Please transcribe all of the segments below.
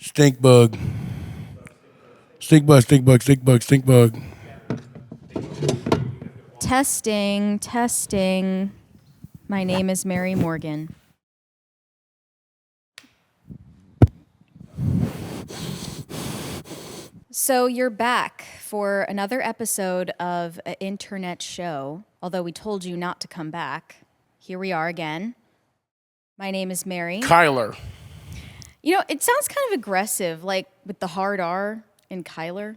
Stink bug. Stink bug, stink bug, stink bug, stink bug. Testing, testing. My name is Mary Morgan. So you're back for another episode of an internet show. Although we told you not to come back, here we are again. My name is Mary. Kyler. You know, it sounds kind of aggressive, like with the hard R in Kyler.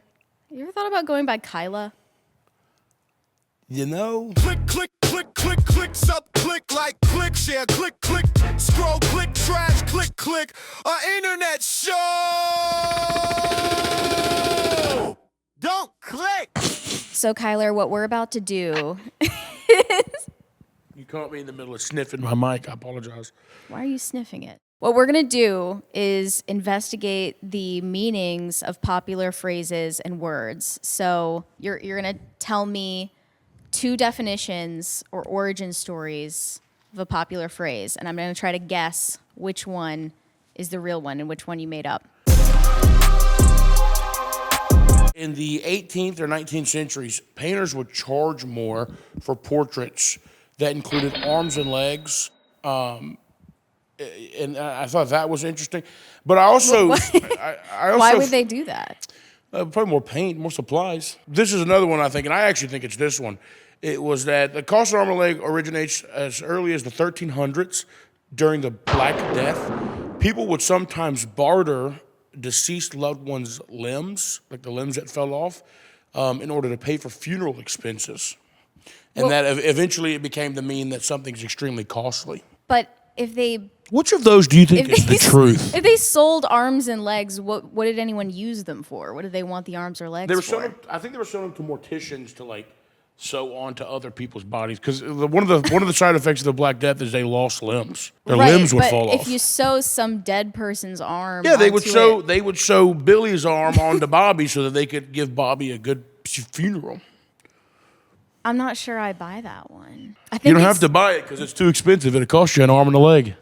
You ever thought about going by Kyla? You know? Click, click, click, click, click, sub, click, like, click, share, click, click, scroll, click, trash, click, click, internet show! Don't click! So, Kyler, what we're about to do is... You caught me in the middle of sniffing my mic. I apologize. Why are you sniffing it? What we're going to do is investigate the meanings of popular phrases and words. So, you're going to tell me two definitions or origin stories of a popular phrase, and I'm going to try to guess which one is the real one and which one you made up. In the 18th or 19th centuries, painters would charge more for portraits that included arms and legs. And I thought that was interesting. But I also... I also Why would they do that? Probably more paint, more supplies. This is another one, I think, and I actually think it's this one. It was that the cost of arm and leg originates as early as the 1300s during the Black Death. People would sometimes barter deceased loved ones' limbs, like the limbs that fell off, in order to pay for funeral expenses. And that eventually it became to mean that something's extremely costly. But if they... Which of those do you think is the truth? If they sold arms and legs, what did anyone use them for? What did they want the arms or legs for? I think they were selling them to morticians to like sew onto other people's bodies because one of the side effects of the Black Death is they lost limbs. Their limbs would fall off. If you sew some dead person's arm, they would sew Billy's arm onto Bobby so that they could give Bobby a good funeral. I'm not sure I buy that one. I think You don't have to buy it because it's too expensive. It'll cost you an arm and a leg.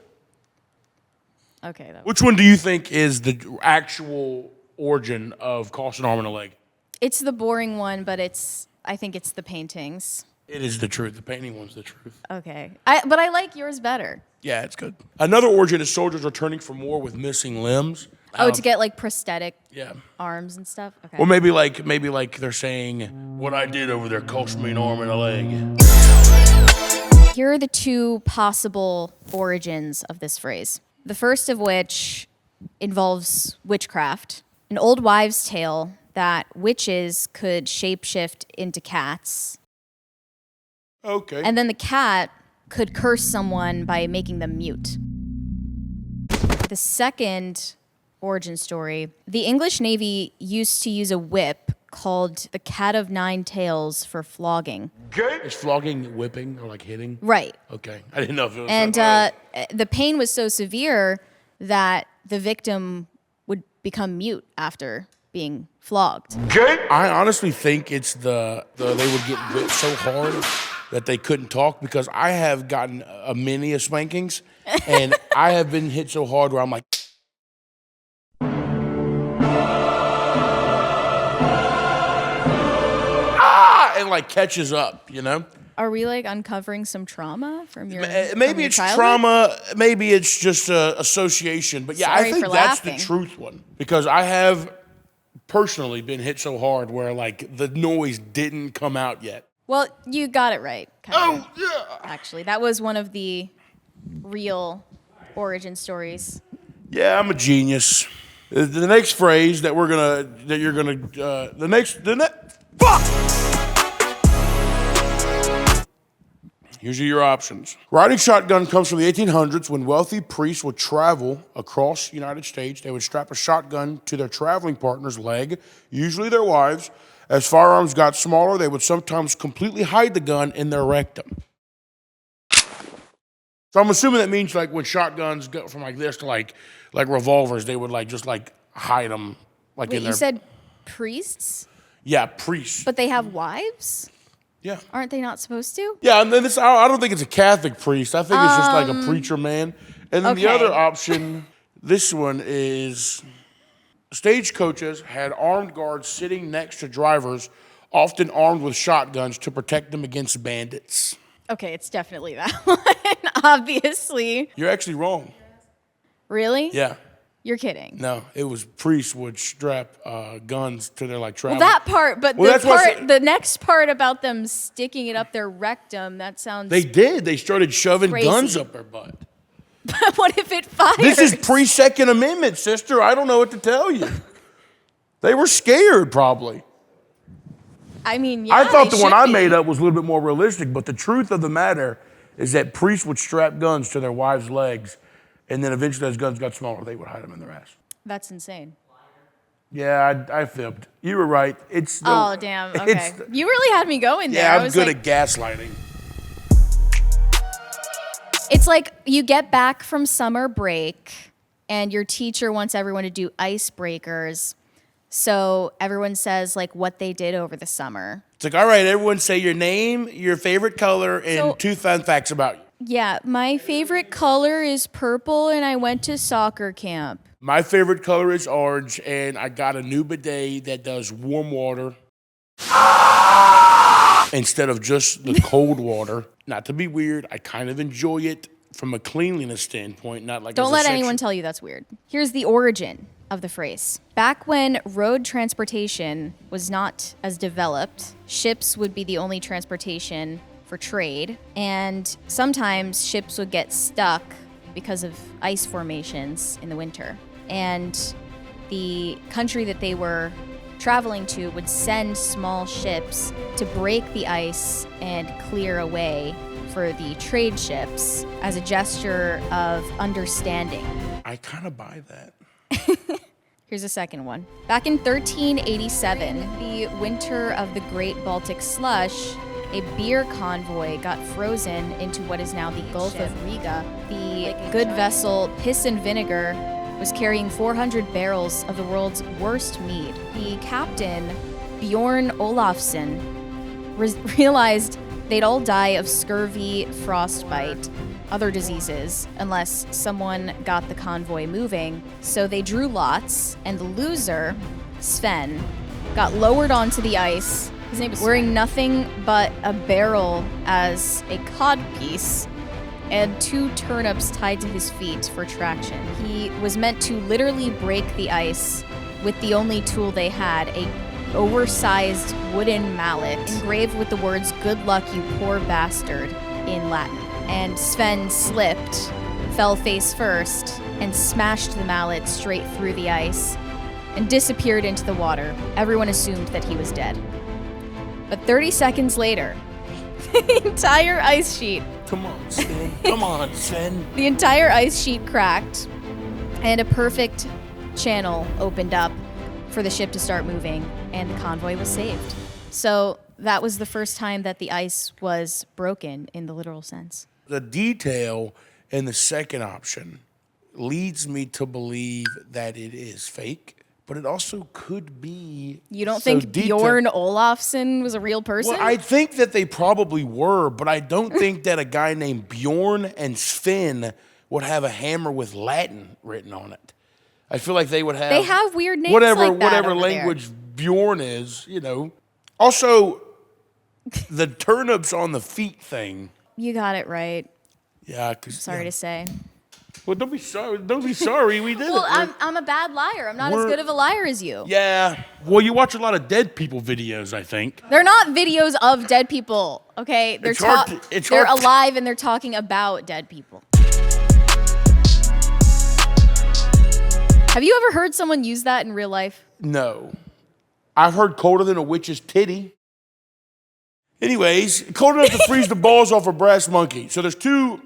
Okay. Which one do you think is the actual origin of cost an arm and a leg? It's the boring one, but I think it's the paintings. It is the truth. The painting one's the truth. Okay. But I like yours better. Yeah, it's good. Another origin is soldiers returning from war with missing limbs. Oh, to get like prosthetic Yeah. arms and stuff? Okay. Or maybe like they're saying, what I did over there cost me an arm and a leg. Here are the two possible origins of this phrase. The first of which involves witchcraft. An old wives' tale that witches could shapeshift into cats. Okay. And then the cat could curse someone by making them mute. The second origin story, the English Navy used to use a whip called the Cat of Nine Tails for flogging. Is flogging whipping or like hitting? Right. Okay. I didn't know if it was And the pain was so severe that the victim would become mute after being flogged. I honestly think it's they would get whipped so hard that they couldn't talk because I have gotten many of spankings and I have been hit so hard where I'm like, and like catches up, you know? Are we like uncovering some trauma from your Maybe it's trauma, maybe it's just association. But yeah, Sorry I think for that's laughing. the truth one. Because I have personally been hit so hard where like the noise didn't come out yet. Well, you got it right. Oh, yeah. Actually, that was one of the real origin stories. Yeah, I'm a genius. The next phrase fuck! Here's your options. Riding shotgun comes from the 1800s when wealthy priests would travel across the United States. They would strap a shotgun to their traveling partner's leg, usually their wives. As firearms got smaller, they would sometimes completely hide the gun in their rectum. So I'm assuming that means like when shotguns go from like this to like revolvers, they would like just like hide them like Wait, in their... you said priests? Yeah, priests. But they have wives? Yeah. Aren't they not supposed to? Yeah, and then this, I don't think it's a Catholic priest. I think it's just like a preacher man. And then the okay. other option, this one is, Stagecoaches had armed guards sitting next to drivers, often armed with shotguns to protect them against bandits. Okay, it's definitely that one, obviously. You're actually wrong. Really? Yeah. You're kidding. No, it was priests would strap guns to their travel. Well, that part, but Well, the next part about them sticking it up their rectum, that sounds. They did. They started shoving Crazy. guns up their butt. But what if it fires? This is pre-Second Amendment, sister. I don't know what to tell you. They were scared, probably. I mean, yeah, I thought the they one should I be. made up was a little bit more realistic, but the truth of the matter is that priests would strap guns to their wives' legs, and then eventually as guns got smaller, they would hide them in their ass. That's insane. Yeah, I fibbed. You were right. It's the, Oh, damn. Okay. You really had me going there. Yeah, I I'm was good like, at gaslighting. It's like you get back from summer break and your teacher wants everyone to do icebreakers. So everyone says like what they did over the summer. It's like, all right, everyone say your name, your favorite color, and 2 fun facts about you. Yeah, my favorite color is purple and I went to soccer camp. My favorite color is orange, and I got a new bidet that does warm water instead of just the cold water. Not to be weird, I kind of enjoy it from a cleanliness standpoint, not like Don't as a let sexual- anyone tell you that's weird. Here's the origin of the phrase. Back when road transportation was not as developed, ships would be the only transportation for trade, and sometimes ships would get stuck because of ice formations in the winter. And the country that they were traveling to would send small ships to break the ice and clear a way for the trade ships as a gesture of understanding. I kind of buy that. Here's a second one. Back in 1387, the winter of the Great Baltic Slush, a beer convoy got frozen into what is now the Gulf of Riga. The good vessel Piss and Vinegar was carrying 400 barrels of the world's worst mead. The captain, Bjorn Olafsson, realized they'd all die of scurvy, frostbite, other diseases, unless someone got the convoy moving. So they drew lots, and the loser, Sven, got lowered onto the ice. His name was wearing nothing but a barrel as a codpiece and 2 turnips tied to his feet for traction. He was meant to literally break the ice with the only tool they had, a oversized wooden mallet engraved with the words "Good luck, you poor bastard" in Latin. And Sven slipped, fell face first, and smashed the mallet straight through the ice and disappeared into the water. Everyone assumed that he was dead. But 30 seconds later, the entire ice sheet, Come on, Sven. Come on, Sven. the entire ice sheet cracked, and a perfect channel opened up for the ship to start moving, and the convoy was saved. So that was the first time that the ice was broken in the literal sense. The detail in the second option leads me to believe that it is fake, but it also could be. You don't so think Bjorn Olafsson was a real person? Well, I think that they probably were, but I don't think that a guy named Bjorn and Sven would have a hammer with Latin written on it. I feel like they would have. They have weird names whatever like that whatever over language Bjorn is, you know. Also, the turnips on the feet thing. You got it right. Yeah, because Sorry to say. Well, don't be sorry. Don't be sorry. We did Well, it. I'm a bad liar. I'm not as We're- good of a liar as you. Yeah. Well, you watch a lot of dead people videos, I think. They're not videos of dead people, okay? They're It's hard to- it's they're hard to- alive and they're talking about dead people. Have you ever heard someone use that in real life? No. I've heard colder than a witch's titty. Anyways, cold enough to freeze the balls off a brass monkey. So there's two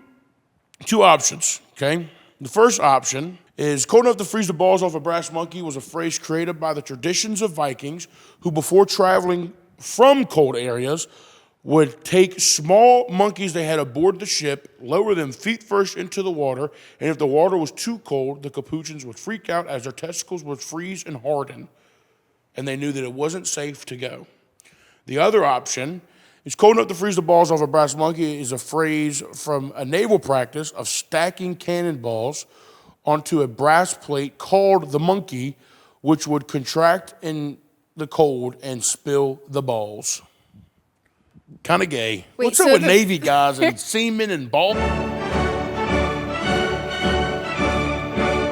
options, okay? The first option is cold enough to freeze the balls off a brass monkey was a phrase created by the traditions of Vikings who, before traveling from cold areas, would take small monkeys they had aboard the ship, lower them feet first into the water, and if the water was too cold, the capuchins would freak out as their testicles would freeze and harden, and they knew that it wasn't safe to go. The other option is cold enough to freeze the balls off a brass monkey is a phrase from a naval practice of stacking cannonballs onto a brass plate called the monkey, which would contract in the cold and spill the balls. Kind of gay. Wait, What's up so with the- Navy guys and semen and balls?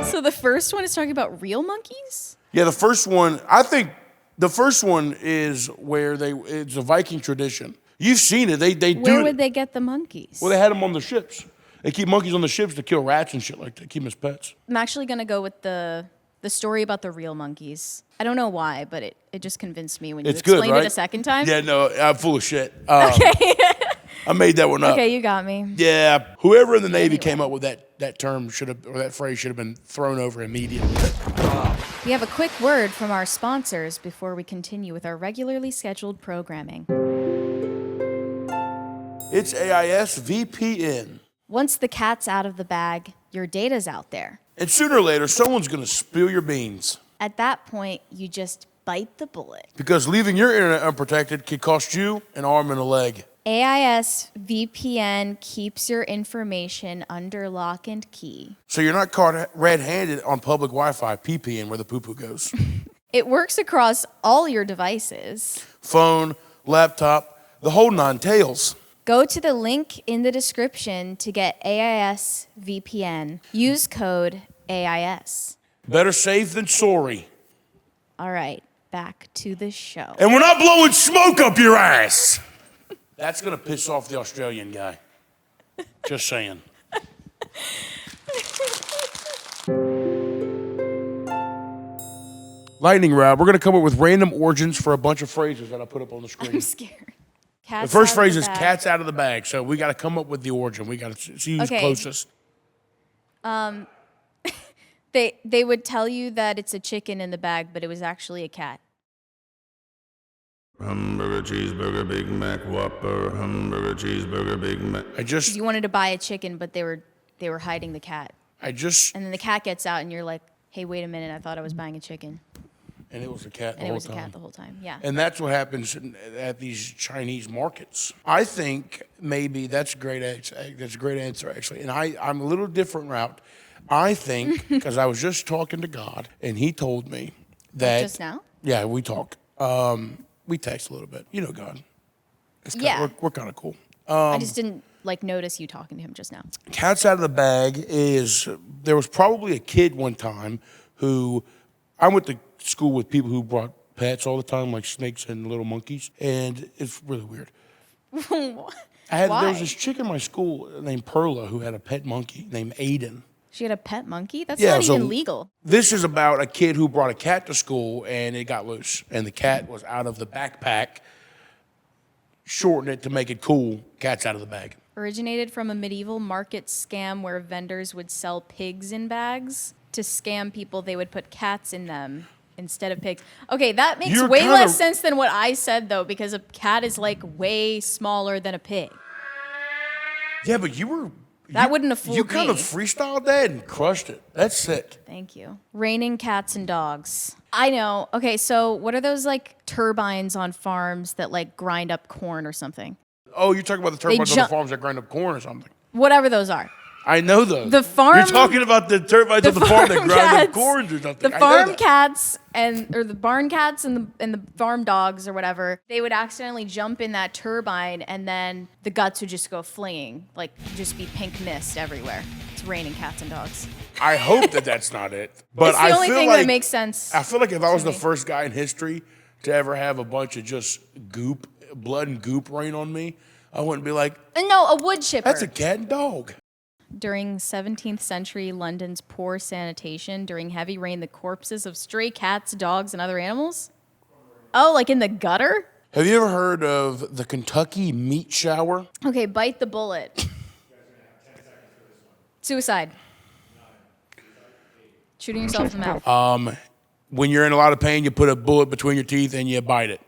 So the first one is talking about real monkeys? Yeah, the first one, I think the first one is where it's a Viking tradition. You've seen it. They do Where it. would they get the monkeys? Well, they had them on the ships. They keep monkeys on the ships to kill rats and shit like that, keep them as pets. I'm actually going to go with the story about the real monkeys. I don't know why, but it just convinced me when you It's good, explained right? it a second time. Yeah, no, I'm full of shit. Okay. I made that one up. Okay, you got me. Yeah, whoever in the Navy came up with that term or that phrase should have been thrown over immediately. We have a quick word from our sponsors before we continue with our regularly scheduled programming. It's AIS VPN. Once the cat's out of the bag, your data's out there. And sooner or later, someone's going to spill your beans. At that point, you just bite the bullet. Because leaving your internet unprotected could cost you an arm and a leg. AIS VPN keeps your information under lock and key. So you're not caught red-handed on public Wi-Fi, PPing where the poo-poo goes. It works across all your devices. Phone, laptop, the whole nine tails. Go to the link in the description to get AIS VPN. Use code AIS. Better safe than sorry. All right, back to the show. And we're not blowing smoke up your ass. That's going to piss off the Australian guy. Just saying. Lightning round. We're going to come up with random origins for a bunch of phrases that I put up on the screen. I'm scared. The first phrase is bag. cat's out of the bag. So we got to come up with the origin. We got to see who's Okay. closest. They would tell you that it's a chicken in the bag, but it was actually a cat. Hamburger, cheeseburger, Big Mac, Whopper, hamburger, cheeseburger, Big Mac. You wanted to buy a chicken, but they were hiding the cat. And then the cat gets out, and you're like, "Hey, wait a minute! I thought I was buying a chicken." And it was a cat the And it whole was a time. cat the whole time. Yeah. And that's what happens at these Chinese markets. I think maybe that's a great answer. That's a great answer, actually. And I'm a little different route. I think, because I was just talking to God, and he told me that. Just now? Yeah, we talk. We text a little bit. You know God. Yeah. We're kind of cool. I just didn't notice you talking to him just now. Cat's out of the bag is, there was probably a kid one time who, I went to school with people who brought pets all the time, like snakes and little monkeys, and it's really weird. There was this chick in my school named Perla who had a pet monkey named Aiden. She had a pet monkey? That's Yeah, not so even legal. This is about a kid who brought a cat to school and it got loose, and the cat was out of the backpack. Shorten it to make it cool. Cat's out of the bag. Originated from a medieval market scam where vendors would sell pigs in bags. To scam people, they would put cats in them instead of pigs. Okay, that makes You're way kinda- less sense than what I said, though, because a cat is like way smaller than a pig. Yeah, but That wouldn't have fooled You kind of me. freestyled that and crushed it. That's sick. Thank you. Raining cats and dogs. I know. Okay, so what are those like turbines on farms that like grind up corn or something? Oh, you're talking about the turbines on the jump- farms that grind up corn or something. Whatever those are. I know those. The farm- You're talking about the turbines on the farm that grind up cats- corn or something. The I know farm that. cats or the barn cats and the farm dogs or whatever, they would accidentally jump in that turbine and then the guts would just go flinging, like just be pink mist everywhere. It's raining cats and dogs. I hope that that's not it. But It's the I only feel thing like, that makes sense. I feel like if I was the me. first guy in history to ever have a bunch of just goop, blood and goop rain on me, I wouldn't be like, No, a wood chipper. that's a cat and dog. During 17th century London's poor sanitation, during heavy rain, the corpses of stray cats, dogs, and other animals? Oh, like in the gutter? Have you ever heard of the Kentucky meat shower? Okay, bite the bullet. Suicide. Shooting yourself in the mouth. When you're in a lot of pain, you put a bullet between your teeth and you bite it.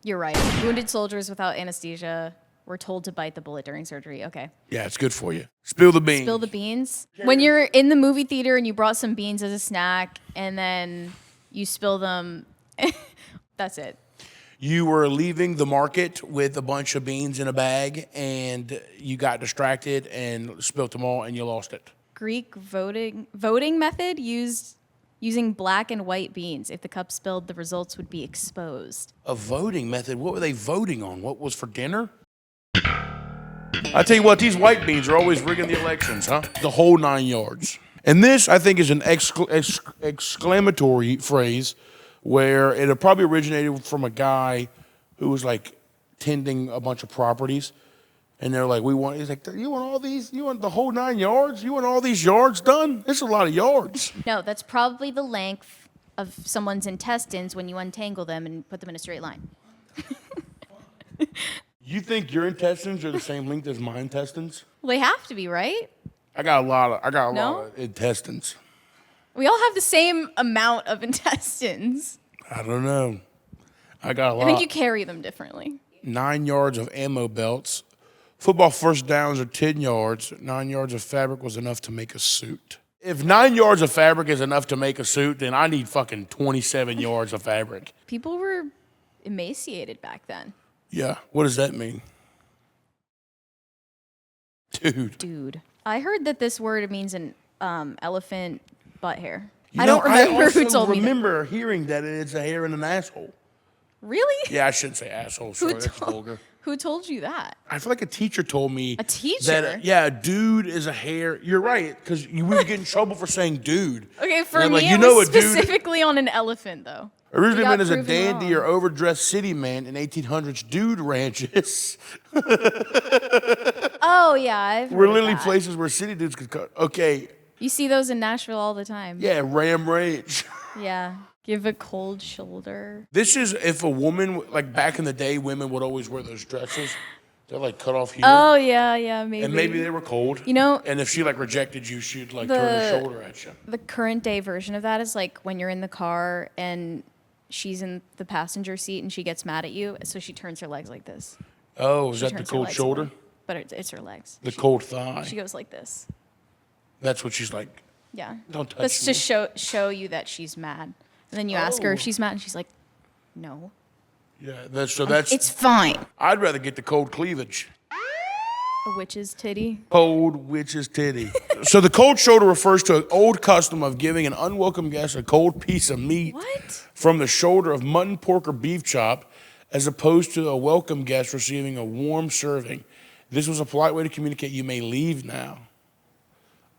You're right. Wounded soldiers without anesthesia were told to bite the bullet during surgery. Okay. Yeah, it's good for you. Spill the beans. Spill the beans. When you're in the movie theater and you brought some beans as a snack and then you spill them, that's it. You were leaving the market with a bunch of beans in a bag and you got distracted and spilt them all and you lost it. Greek voting method used Using black and white beans. If the cup spilled, the results would be exposed. A voting method. What were they voting on? What was for dinner? I tell you what, these white beans are always rigging the elections, huh? The whole 9 yards. And this, I think, is an exclamatory phrase where it probably originated from a guy who was like tending a bunch of properties. And they're like, he's like, you want all these? You want the whole 9 yards? You want all these yards done? It's a lot of yards. No, that's probably the length of someone's intestines when you untangle them and put them in a straight line. You think your intestines are the same length as my intestines? Well, they have to be, right? I got a lot No? of intestines. We all have the same amount of intestines. I don't know. I got a lot. I think you carry them differently. 9 yards of ammo belts. Football first downs are 10 yards. 9 yards of fabric was enough to make a suit. If 9 yards of fabric is enough to make a suit, then I need fucking 27 yards of fabric. People were emaciated back then. Yeah, what does that mean? Dude. I heard that this word means an elephant butt hair. You I know, don't remember also who told me that. remember hearing that it's a hair in an asshole. Really? Yeah, I shouldn't say asshole. Sorry, that's told- vulgar. Who told you that? I feel like a teacher told me. A teacher? That, a dude is a hair. You're right, because we would get in trouble for saying dude. Okay, for And I'm me, like, it know was a dude- specifically on an elephant, though. Originally You got meant as a proven dandy wrong. or overdressed city man in 1800s dude ranches. Oh, yeah, I've Were heard literally that. places where city dudes could cut. Okay, You see those in Nashville all the time. yeah, Ram Ranch. Yeah. Give a cold shoulder. This is if a woman, like back in the day, women would always wear those dresses. They're like cut off here. Oh, yeah, maybe. And maybe they were cold. You know- And if she like rejected you, she'd like turn her shoulder at you. The current day version of that is like when you're in the car and she's in the passenger seat and she gets mad at you, so she turns her legs like this. Oh, is She that the turns her cold legs shoulder? away. But it's her legs. The cold thigh. She goes like this. That's what she's like. Yeah. Don't touch That's me. to show you that she's mad. And then you ask her if Oh. she's mad and she's like, no. Yeah, that's. It's fine. I'd rather get the cold cleavage. A witch's titty. Cold witch's titty. So the cold shoulder refers to an old custom of giving an unwelcome guest a cold piece of meat What? from the shoulder of mutton, pork, or beef chop, as opposed to a welcome guest receiving a warm serving. This was a polite way to communicate you may leave now.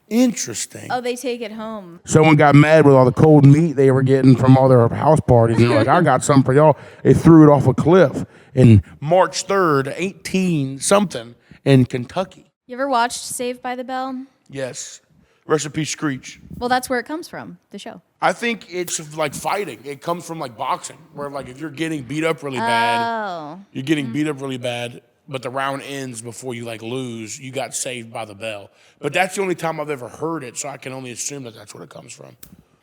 Interesting. Oh, they take it home. Someone got mad with all the cold meat they were getting from all their house parties. And they're like, I got something for y'all. They threw it off a cliff in March 3rd, 18-something in Kentucky. You ever watched Saved by the Bell? Yes. Recipe Screech. Well, that's where it comes from, the show. I think it's like fighting. It comes from like boxing, where like if you're getting beat up really bad, Oh. you're getting beat up really bad, but the round ends before you like lose, you got saved by the bell. But that's the only time I've ever heard it, so I can only assume that that's where it comes from.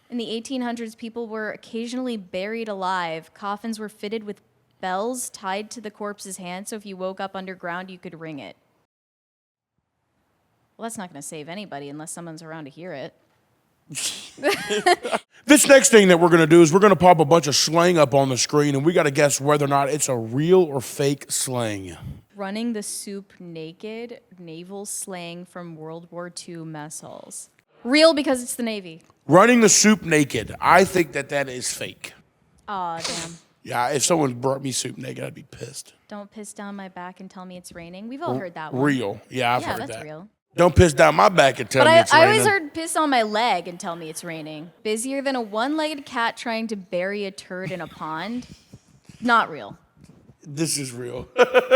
In the 1800s, people were occasionally buried alive. Coffins were fitted with bells tied to the corpse's hand, so if you woke up underground, you could ring it. Well, that's not going to save anybody unless someone's around to hear it. This next thing that we're going to do is we're going to pop a bunch of slang up on the screen, and we got to guess whether or not it's a real or fake slang. Running the soup naked, naval slang from World War II mess halls. Real because it's the Navy. Running the soup naked. I think that is fake. Aw, damn. Yeah, if someone brought me soup naked, I'd be pissed. Don't piss down my back and tell me it's raining. We've all heard that one. Real. Yeah, I've Yeah, heard that's that. real. Don't piss down my back and tell But me it's I raining. always heard piss on my leg and tell me it's raining. Busier than a one-legged cat trying to bury a turd in a pond. Not real. This is real.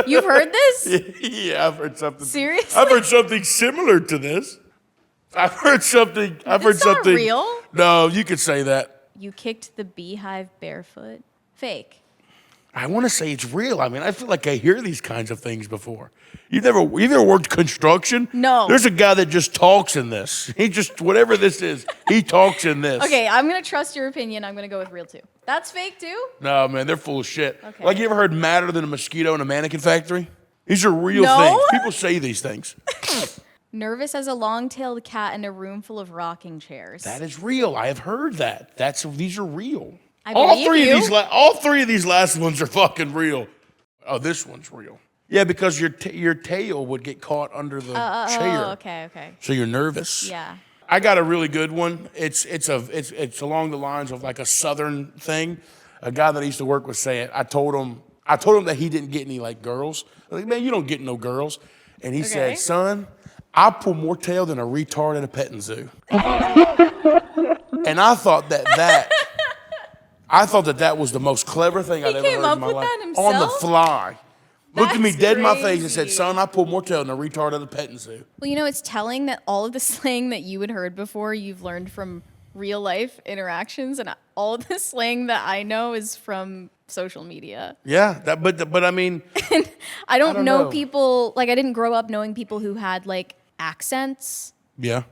You've heard this? Yeah, I've heard something. Seriously? I've heard something similar to this. I've heard something. It's not real. No, you could say that. You kicked the beehive barefoot. Fake. I want to say it's real. I mean, I feel like I hear these kinds of things before. You've never worked construction? No. There's a guy that just talks in this. He just, whatever this is, he talks in this. Okay, I'm going to trust your opinion. I'm going to go with real too. That's fake too? No, man, they're full of shit. Okay. Like, you ever heard madder than a mosquito in a mannequin factory? These are real No. things. People say these things. Nervous as a long-tailed cat in a room full of rocking chairs. That is real. I have heard that. These are real. I all believe three you. of these all three of these last ones are fucking real. Oh, this one's real. Yeah, because your tail would get caught under the chair. Oh, okay. So you're nervous. Yeah. I got a really good one. It's along the lines of like a Southern thing. A guy that I used to work with said, I told him that he didn't get any like girls. I was like, man, you don't get no girls. And he Okay. said, son, I pull more tail than a retard at a petting zoo. And I thought that was the most clever thing I'd ever came heard up in my with life. that On the himself? fly. Looked at me That's dead in my face and said, crazy. son, I pull more tail than a retard at a petting zoo. Well, you know, it's telling that all of the slang that you had heard before, you've learned from real life interactions, and all of the slang that I know is from social media. Yeah, but I mean, I don't know. know people, like I didn't grow up knowing people who had like accents. yeah.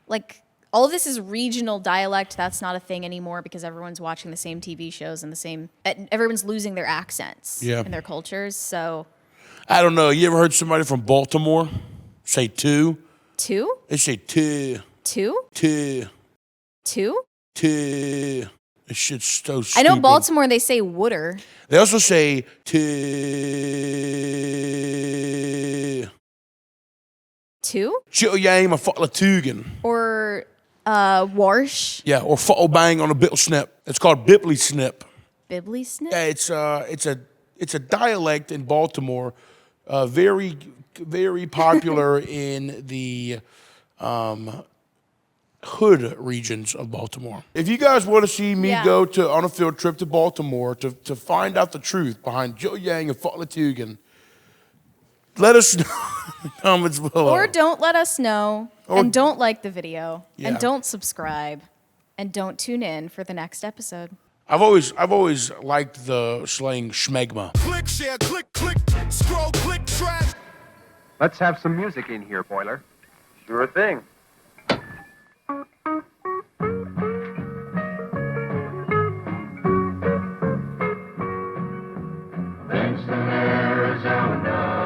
Like all of this is regional dialect. That's not a thing anymore because everyone's watching the same TV shows and everyone's losing their accents and their cultures. So I don't know. You ever heard somebody from Baltimore say two? two? They say two. Two? Two. Two? Two. This shit's so I stupid. know Baltimore, they say wooder. They also say two. Two? Chittle-yang, a fotlatugan. Or warsh? Yeah, or fottle-bang on a bittle snip. It's called bibbly snip. Bibbly snip? Yeah, it's a dialect in Baltimore, very very popular in the hood regions of Baltimore. If you guys want to see me go on a field trip to Baltimore to find out the truth behind Joe Yang and Fotlatugan, let us know in the comments below. Or don't let us know, and don't like the video, Yeah. and don't subscribe, and don't tune in for the next episode. I've always liked the slang schmegma. Click, share, click, click, scroll, click, trash. Let's have some music in here, Boiler. Sure thing. Thanks to Arizona.